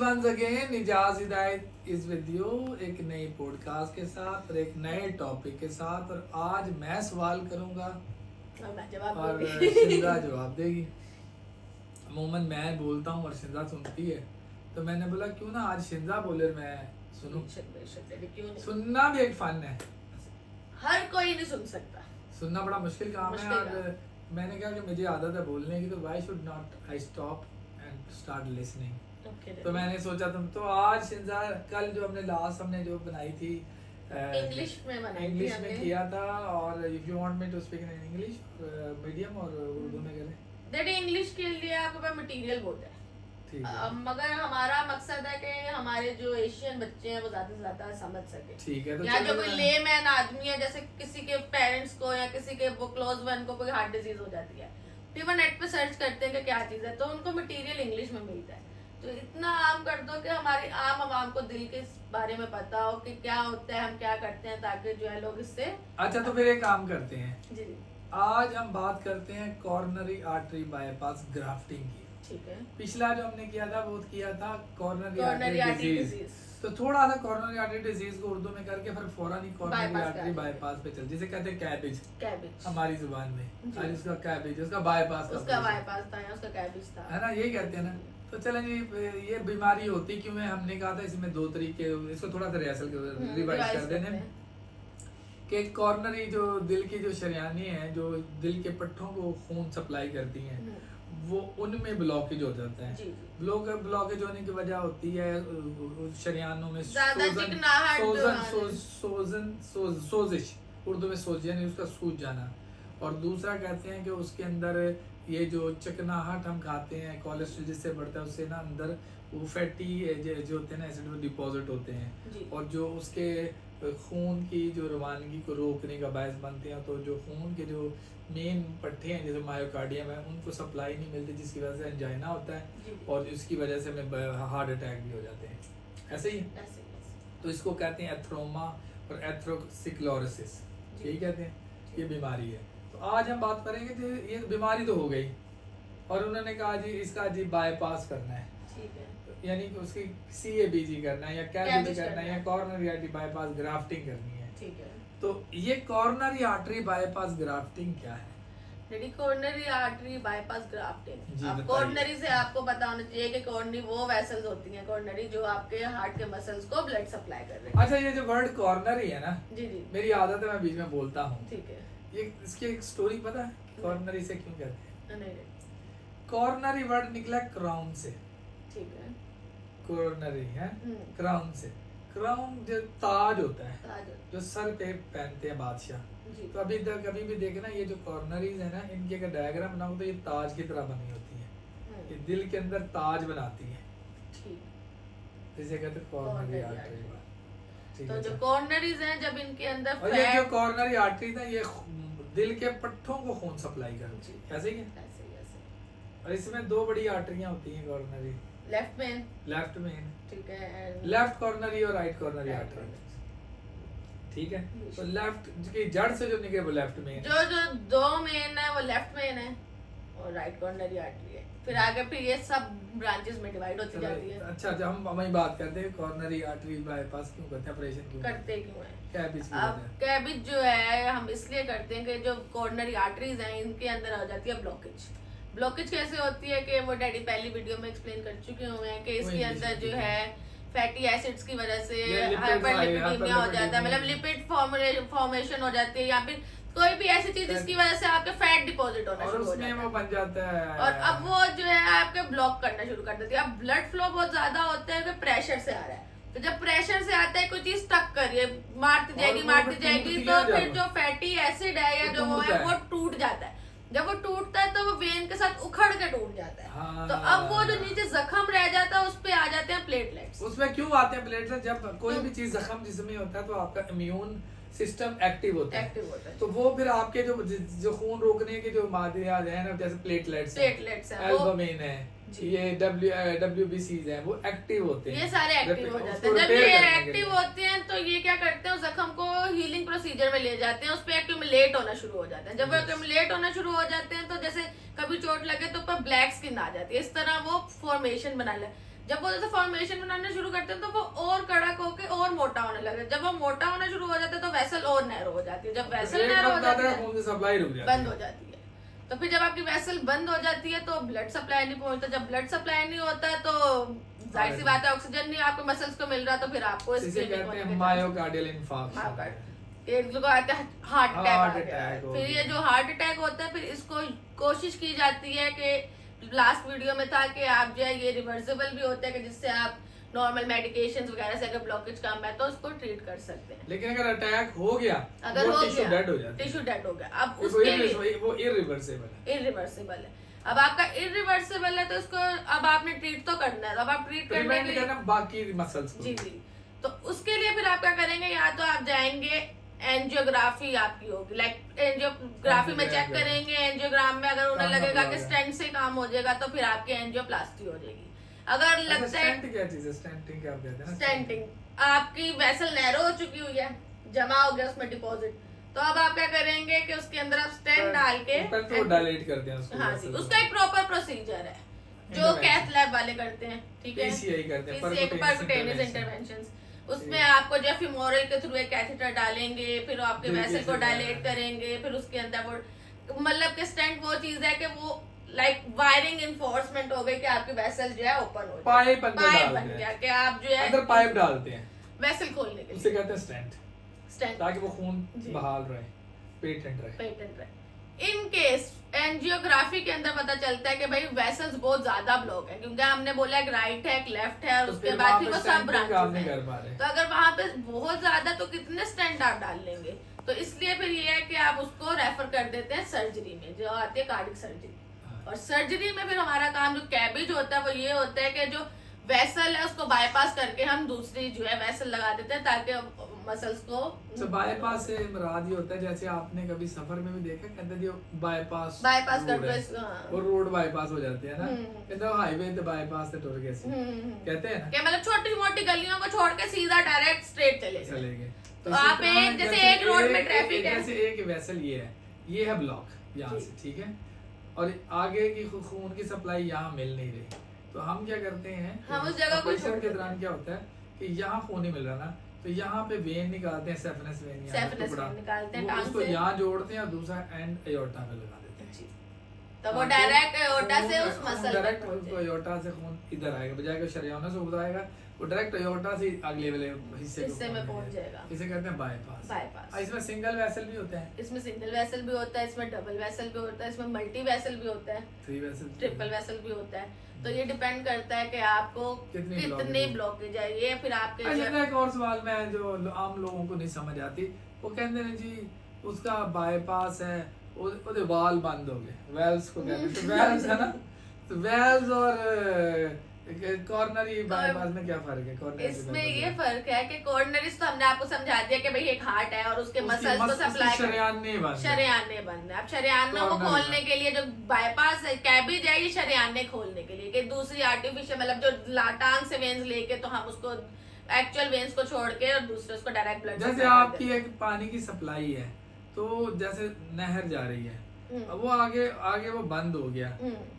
Once again Ijaz हिदायत is with you एक नई पॉडकास्ट के साथ और एक नए टॉपिक के साथ। और आज मैं सवाल करूंगा और शिंदा जवाब देगी। अमूमन मैं बोलता हूँ और शिंदा सुनती है, तो मैंने बोला क्यों ना आज शिंदा बोले मैं सुनूं। सुनना भी एक फन है, हर कोई नहीं सुन सकता, सुनना बड़ा मुश्किल काम है। और मैंने कहा कि मुझे आदत है बोलने की, तो why should not I stop and start listening. तो मैंने सोचा तो आज शिंदा कल जो हमने जो बनाई थी इंग्लिश में किया था। और if you want me to speak in English medium और उर्दू में करें। देखिए इंग्लिश के लिए आपके पास मटेरियल बहुत है, मगर हमारा मकसद है कि हमारे जो एशियन बच्चे हैं वो ज्यादा से ज्यादा समझ सके। ठीक है, तो या जो कोई लेमैन आदमी है, जैसे किसी के पेरेंट्स को या किसी के वो क्लोज वन को कोई हार्ट डिजीज हो जाती है, फिर वो नेट पे सर्च करते हैं कि क्या चीज है, तो उनको मटेरियल इंग्लिश में मिलता है। तो इतना आम कर दो कि हमारी आम आवाम को दिल के बारे में पता हो कि क्या होता है, हम क्या करते हैं, ताकि जो है लोग इससे। अच्छा, तो फिर एक काम करते हैं जी, आज हम बात करते हैं कॉर्नरी आर्टरी बाईपास ग्राफ्टिंग की। ठीक है, पिछला जो हमने किया था वो किया था कॉर्नरी आर्टरी डिजीज। तो थोड़ा सा कॉर्नरी आर्टरी डिजीज को उर्दू में करके फिर फौरन ही कॉर्नरी आर्टरी बाईपास पे चल, जिसे कहते हैं कैबेज हमारी जुबान में। आज उसका कैबेज, उसका बाईपास था, उसका कैबेज था, है ना, यही कहते हैं ना। तो चलें जी, ये बीमारी होती क्यों है, हमने कहा था इसमें दो तरीके, इसको थोड़ा सा रिवाइज कर देने कि कॉर्नरी जो दिल की जो शरियानी है, जो दिल के पट्टों को खून सप्लाई करती हैं, वो उनमें ब्लॉकेज हो जाता है। ब्लॉकेज होने की वजह होती है शरियानों में सोजिश, उर्दू में सोज यानी उसका सूज जाना। और दूसरा कहते हैं कि उसके अंदर ये जो चिकनाहट हम खाते हैं, कोलेस्ट्रॉल जिससे बढ़ता है, उससे ना अंदर वो फैटी जो होते हैं ना एसिड वो डिपॉजिट होते हैं, और जो उसके खून की जो रवानगी को रोकने का बायस बनते हैं। तो जो खून के जो मेन पट्टे हैं जैसे मायोकार्डियम है, उनको सप्लाई नहीं मिलती, जिसकी वजह से एंजाइना होता है और इसकी वजह से हमें हार्ट अटैक भी हो जाते हैं। ऐसे ही तो इसको कहते हैं एथ्रोमा और एथ्रोसिक्लोरोसिस, यही कहते हैं, ये बीमारी है। तो आज हम बात करेंगे कि ये बीमारी तो हो गई और उन्होंने कहा जी इसका जी बाईपास करना है, यानी कि उसकी CABG करना है या कैबेज करना है या कॉर्नरी आर्टरी बाईपास ग्राफ्टिंग करनी है। ठीक है, तो ये कॉर्नरी आर्टरी बाईपास ग्राफ्टिंग क्या है? Coronary artery bypass grafting, coronary से आपको पता होना चाहिए कि कॉर्नरी वो वेसल्स होती हैं, कॉर्नरी जो आपके हार्ट के मसल्स को ब्लड सप्लाई कर रहे हैं। अच्छा, ये जो वर्ड कॉर्नरी है ना, जी, मेरी आदत है मैं बीच में बोलता हूँ। ठीक है, ये इसकी एक स्टोरी पता है कॉर्नरी से क्यों कहते हैं? नहीं। कॉर्नरी वर्ड निकला क्राउन से। ठीक है, कॉर्नरी है क्राउन से। क्राउन जो ताज होता है, जो सर पे पहनते हैं बादशाह। तो अभी तक कभी भी देखना, ये जो कॉर्नरीज है ना, इनके अगर डायग्राम बनाओ तो ये ताज की तरह बनी होती है, ये दिल के अंदर ताज बनाती है। इसे कहते हैं कॉर्नरी आर्टरी। तो जो कॉर्नरीज हैं, जब इनके अंदर और ये जो कॉर्नरी आर्टरी है, ये दिल के पट्टों को खून सप्लाई करती है, ऐसे ही है। और इसमें दो बड़ी आर्टरियां होती हैं कॉर्नरी, लेफ्ट मेन, ठीक है, लेफ्ट कॉर्नरी और राइट कॉर्नरी आर्टरी। ठीक है, तो लेफ्ट की जड़ से जो निकले वो लेफ्ट मेन, जो दो मेन है वो लेफ्ट मेन है और राइट कॉर्नरी आर्टरी है। फिर आगे फिर ये सब ब्रांचेस में डिवाइड होती जाती है। अच्छा, जब हम वही बात करते हैं कॉर्नरी आर्टरी बाईपास क्यों करते हैं, ऑपरेशन क्यों करते हैं? कैबेज जो है हम इसलिए करते हैं कि जो कॉर्नरी आर्टरीज हैं इनके अंदर हो जाती है ब्लॉकेज कैसे होती है कि वो डैडी पहली वीडियो में एक्सप्लेन कर चुके हुए हैं कि इसके अंदर जो है फैटी एसिड्स की वजह से हाइपरलिपिडेमिया हो जाता है, मतलब लिपिड फॉर्मेशन हो जाती है, या फिर कोई भी ऐसी चीज जिसकी वजह से आपके फैट डिपॉजिट होना शुरू हो जाता है, वो बन जाता है। और अब वो जो है आपके ब्लॉक करना शुरू कर देती है। अब ब्लड फ्लो बहुत ज्यादा होता है कि प्रेशर से आ रहा है, तो जब प्रेशर से आता है कोई चीज स्टक करिए मारती जाएगी तो फिर जो फैटी एसिड है या जो वो है वो टूट जाता है। जब वो टूटता है तो वो वेन के साथ उखड़ के टूट जाता है। हाँ। तो अब वो जो नीचे जख्म रह जाता है उस पे आ जाते हैं प्लेटलेट्स। उसमें क्यों आते हैं प्लेटलेट्स? जब कोई भी चीज जख्म जिसमें होता है तो आपका इम्यून सिस्टम एक्टिव होता है, तो वो फिर आपके जो खून रोकने के जो मादरियात है ना, जैसे प्लेटलेट्स है, एल्बुमिन है, ये WBCs हैं, वो एक्टिव होते हैं, ये सारे एक्टिव हो जाते हैं। जब ये एक्टिव होते हैं तो ये क्या करते हैं, उस जख्म को हीलिंग प्रोसीजर में ले जाते हैं, उस पे एक्यूमुलेट होना शुरू हो जाते हैं। जब वो एक्यूमुलेट होना शुरू हो जाते हैं तो जैसे कभी चोट लगे तो ऊपर ब्लैक स्किन आ जाती है, इस तरह वो फॉर्मेशन बना ले। जब वो जैसे फॉर्मेशन बनाना शुरू करते हैं तो वो और कड़क होके और मोटा होने लगता है। जब वो मोटा होना शुरू हो जाता है तो वेसल और नैरो हो जाती है। जब वेसल नैरो हो जाती है खून की सप्लाई रुक जाती है, बंद हो जाती है। तो फिर जब आपकी वेसल बंद हो जाती है तो ब्लड सप्लाई नहीं पहुंचता। जब ब्लड सप्लाई नहीं होता है तो जाहिर सी बात है ऑक्सीजन नहीं आपके मसल्स को मिल रहा, तो फिर आपको इसे कहते हैं मायोकार्डियल इंफार्क्शन। एक लोग आते हैं हार्ट अटैक। अटैक फिर ये जो हार्ट अटैक होता है फिर इसको कोशिश की जाती है कि लास्ट वीडियो में था कि आप जो है ये रिवर्सिबल भी होता है कि जिससे आप नॉर्मल मेडिकेशंस वगैरह से अगर ब्लॉकेज कम है तो उसको ट्रीट कर सकते हैं। लेकिन अगर अटैक हो गया, अगर हो टिश्यू गया डेड हो जाता है, टिश्यू डेड हो गया, अब उसके लिए वो इरिवर्सिबल इरिवर्सिबल है। अब आपका इरिवर्सिबल है तो इसको अब आपने ट्रीट तो करना है। अब आप ट्रीट करने के लिए बाकी मसल्स को, जी जी, तो उसके लिए फिर आप क्या करेंगे, या तो आप जाएंगे एंजियोग्राफी आपकी होगी, लाइक एंजियोग्राफी में चेक करेंगे। एंजियोग्राम में अगर उन्हें लगेगा कि स्टेंट से काम हो जाएगा तो फिर आपकी एंजियोप्लास्टी हो जाएगी। अगर लगता है स्टेंट क्या चीज है, स्टेंटिंग क्या कहते हैं, स्टेंटिंग, आपकी वेसल नैरो हो चुकी हुई है, जमा हो गया उसमें डिपॉजिट, तो अब आप क्या करेंगे कि उसके अंदर आप स्टेंट डाल के तो डायलेट करते हैं उसको। हाँ जी, उसका एक प्रॉपर प्रोसीजर है जो कैथ लैब वाले करते हैं, ठीक है, पीसीआई करते हैं, परक्यूटेनियस इंटरवेंशंस। उसमें आपको जो फीमोरल के थ्रू एक कैथेटर डालेंगे, फिर आपके वेसल को डायलेट करेंगे, फिर उसके अंदर वो मतलब कि स्टेंट वो चीज है कि वो लाइक वायरिंग इन्फोर्समेंट हो गई कि आपकी वेसल जो है ओपन हो जाए, पाइप बन गया कि आप जो है अंदर पाइप डालते हैं वेसल खोलने के उसे लिए, कहते हैं स्टेंट, स्टेंट, ताकि वो खून बहाल रहे, पेटेंट रहे। इन केस एंजियोग्राफी के अंदर पता चलता है कि भाई वेसल्स बहुत ज्यादा ब्लॉक है, क्योंकि हमने बोला एक राइट है एक लेफ्ट है और उसके बाद फिर वो सब ब्रांचेस हैं। तो अगर वहां पे बहुत ज्यादा तो कितने स्टेंट आप डाल लेंगे, तो इसलिए फिर ये है कि आप उसको रेफर कर देते हैं सर्जरी में, जो आती है कार्डिक सर्जरी। और सर्जरी में फिर हमारा काम जो कैबेज होता है वो ये होता है कि जो वेसल है उसको बाईपास करके हम दूसरी जो है वेसल लगा देते हैं ताकि मसल्स को। तो बाईपास से मुराद ये होता है जैसे आपने कभी सफर में भी देखा, कहते हैं जो बाईपास कर दो, वो रोड बाईपास हो जाते हैं ना, कहते हैं हाईवे पे बाईपास से टुर गए कहते हैं ना, कि मतलब छोटी मोटी गलियों को छोड़ के सीधा डायरेक्ट स्ट्रेट चले गए। तो आप एक जैसे एक रोड में ट्रैफिक है, जैसे एक वेसल ये है ब्लॉक यहाँ से, ठीक है, और आगे की खून की सप्लाई यहाँ मिल नहीं रही, तो हम क्या करते हैं, हम उस जगह को ऑपरेशन के दौरान क्या होता है कि यहाँ खून नहीं मिल रहा ना, तो यहाँ पे वेन निकालते हैं, सेफनेस वेन निकालते हैं, उसको यहाँ जोड़ते हैं और दूसरा एंड एयोर्टा में लगा देते हैं, तो वो डायरेक्ट एयोर्टा से उस मसल डायरेक्ट उसको एयोर्टा से खून इधर आएगा, बजाय कि शरियाना से उधर आएगा, वो डायरेक्ट एयोर्टा से अगले वाले हिस्से में पहुंच जाएगा। इसे कहते हैं बाईपास। इसमें सिंगल वेसल भी होता है, इसमें सिंगल वेसल भी होता है, इसमें डबल वेसल भी होता है, इसमें मल्टी वेसल भी होता है, थ्री वेसल, ट्रिपल वेसल भी होता है। तो ये डिपेंड करता है कि आपको कितनी ब्लॉकेज है, ये फिर आपके। एक और सवाल में जो आम लोगों को नहीं समझ आती, वो कहते हैं जी उसका बाईपास है, उसके वाल बंद हो गए, वेल्स को कहते हैं, तो वेल्स है ना, तो वेल्स और कॉर्नरी बाईपास में क्या फर्क है? कॉर्नरी इसमें ये फर्क है कि कॉर्नरी तो हमने आपको समझा दिया कि भाई एक हार्ट है और उसके मसल्स को सप्लाई शरेआन नहीं बंद है। अब शरेआन को खोलने के लिए जो बाईपास है, कैबेज है, ये शरेआने खोलने के लिए कि दूसरी आर्टिफिशियल मतलब जो टांग से वेन्स लेके तो हम उसको एक्चुअल वेन्स को छोड़ के और दूसरे उसको डायरेक्ट ब्लड। जैसे आपकी एक पानी की सप्लाई है, तो जैसे नहर जा रही है, वो आगे वो बंद हो गया,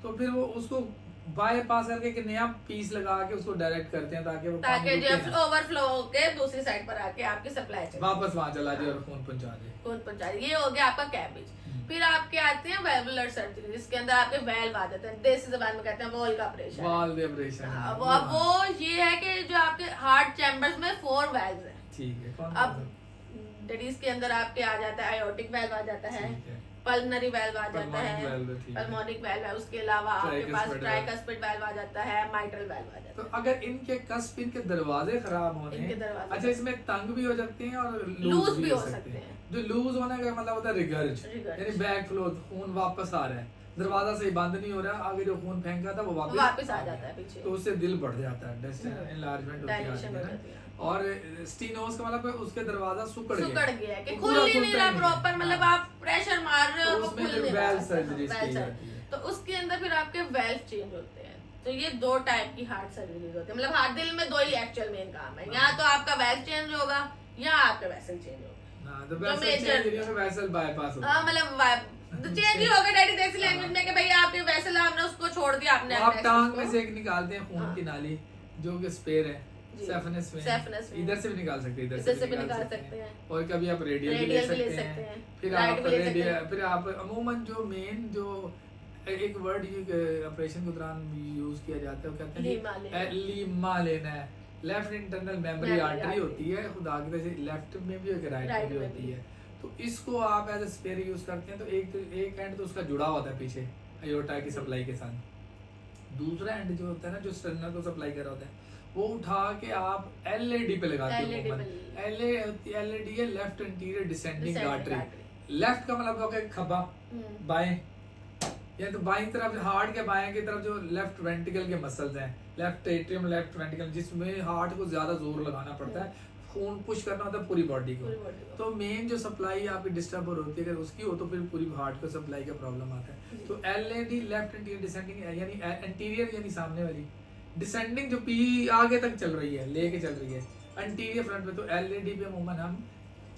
तो फिर वो उसको बाईपास करके एक नया पीस लगा के उसको डायरेक्ट करते हैं ताकि जब ओवरफ्लो होके दूसरी साइड पर आके आपकी सप्लाई वापस वहां चला जाए और खून पहुंचा दे। ये हो गया आपका कैबेज। फिर आपके आते हैं वेल्वुलर सर्जरी, जिसके अंदर आपके वेल्व आ जाते हैं, देसी जबान में कहते हैं वॉल का ऑपरेशन। वो ये है कि जो आपके हार्ट चैम्बर्स में 4 वेल्व्स हैं, ठीक है। अब डेडीज के अंदर आपके आ जाता है आयोटिक वेल्व आ जाता है, पल्मोनरी वेल्व आ जाता है, पल्मोनिक वेल्व है, उसके अलावा आपके पास ट्राइकस्पिड वेल्व आ जाता है, माइट्रल वेल्व आ जाता है। तो अगर इनके कस्प, इनके दरवाजे खराब होने, अच्छा इसमें तंग भी हो जाते हैं और लूज भी हो सकते हैं। जो लूज होने का मतलब होता है रिगर्ज, यानी बैक फ्लो, खून वापस आ रहा है, दरवाजा सही बंद नहीं हो रहा, आगे जो खून फेंका था वो वापस आ जाता है पीछे, तो उससे दिल बढ़ जाता है, एनलार्जमेंट होती है। और स्टीनोज का मतलब उसके दरवाजा सुकड़ गया है कि खुल ही नहीं रहा प्रॉपर, मतलब आप प्रेशर मार रहे हो और वो खुल नहीं रहा, तो उसके अंदर फिर आपके वेल्व चेंज होते हैं। तो ये 2 टाइप की हार्ट सर्जरीज होती है, मतलब हार्ट दिल में 2 ही एक्चुअल मेन काम है, या तो आपका वेल्व चेंज होगा या आपका वेसल चेंज होगा, तो वेसल बाईपास होगा, हां मतलब चेंज ही होगा डैडी देसी लैंग्वेज में कि भाई आपके वेसल हमने उसको छोड़ दिया, आपने आप टांग में से एक निकालते हैं खून की नाली, जो कि स्पेयर है जी। सेफनेस में सेफनेस में। इधर से भी निकाल सकते हैं, इधर इधर से भी निकाल सकते सकते हैं। और कभी आप रेडियल भी ले सकते हैं, फिर राइट आप भी ले सकते रेडियल हैं। फिर आप अमूमन जो मेन जो एक वर्ड ऑपरेशन के दौरान यूज किया जाता है वो कहते लीमा लेना। हैं लीमा लेना है। Left internal memory Memory artery artery। होती है खुदा की तरह से, लेफ्ट में भी और राइट में Right भी में होती भी। है। तो इसको आप एज ए स्पेयर यूज करते हैं, तो एक एंड तो उसका जुड़ा होता है पीछे अयोटा की सप्लाई के साथ, दूसरा एंड जो होता है ना जो स्टर्नल को सप्लाई कर रहा होता है वो उठा के आप एलएडी पे लगाते LED हो। पे। एलएडी है left anterior descending Descending artery. artery। Left का मतलब होगा खब्बा, बाएं, या तो बाईं तरफ हार्ट के बाएं की तरफ जो लेफ्ट वेंट्रिकल के मसल्स हैं, लेफ्ट एट्रियम लेफ्ट वेंट्रिकल, जिसमें हार्ट को ज्यादा जोर लगाना पड़ता है, खून पुश करना होता है पूरी बॉडी को। पूरी body को। तो मेन जो सप्लाई आपकी डिस्टर्ब होती है अगर उसकी हो तो फिर पूरी हार्ट को सप्लाई का प्रॉब्लम आता है। तो एलएडी लेफ्ट एंटीरियर डिसेंडिंग यानी एंटीरियर यानी सामने वाली, डिसेंडिंग जो पी आगे तक चल रही है लेके चल रही है, एंटीरियर फ्रंट पे। तो एलएडी पे अमूमन हम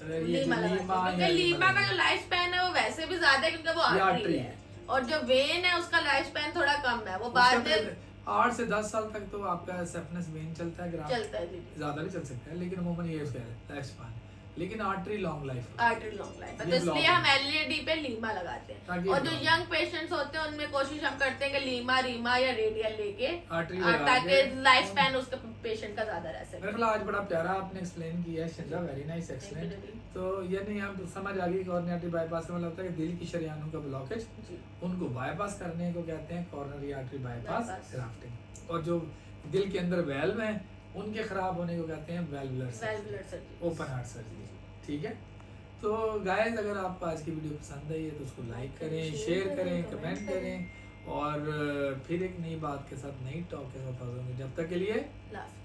ये लीमा जो लीमा लगाते हैं। या क्योंकि लीमा का लीमा जो लाइफ स्पैन है वो वैसे भी ज्यादा है क्योंकि वो ये आर्टरी artery है, और जो वेन है उसका लाइफ स्पैन थोड़ा कम है, वो बाद में 8 से 10 साल तक तो आपका सेफनेस वेन चलता है, ग्राफ चलता है। जी ज्यादा भी चल सकता है, लेकिन अमूमन ये उसका लाइफ स्पान। लेकिन artery long life artery long life है, ये तो इसलिए block हम है। एलईडी पे लीमा लगाते हैं। ताकि और जो block यंग पेशेंट्स होते हैं उनमें कोशिश हम करते हैं कि लीमा रीमा या रेडियल लेके आर्टरी लगा ताकि के- लाइफ स्पैन उसका पेशेंट का ज्यादा रह सके। मेरे ख्याल आज बड़ा प्यारा आपने एक्सप्लेन किया है शिंदा, very nice explain. Thank you, तो यानी हम समझ आ गई कॉर्निया आर्टरी बाईपास का मतलब होता है कि दिल की शरीयानों का ब्लॉकेज, जी। उनको बाईपास करने को कहते हैं coronary artery bypass Bypass। Grafting. और जो दिल के अंदर वेल्व हैं उनके खराब होने को कहते हैं valvular Valvular surgery। Open heart surgery. ठीक है, तो गाइस अगर आपको आज की वीडियो पसंद आई है तो उसको लाइक करें, शेयर करें, कमेंट करें, और फिर एक नई बात के साथ नई टॉक के साथ हाजिर होंगे। जब तक के लिए लाफ।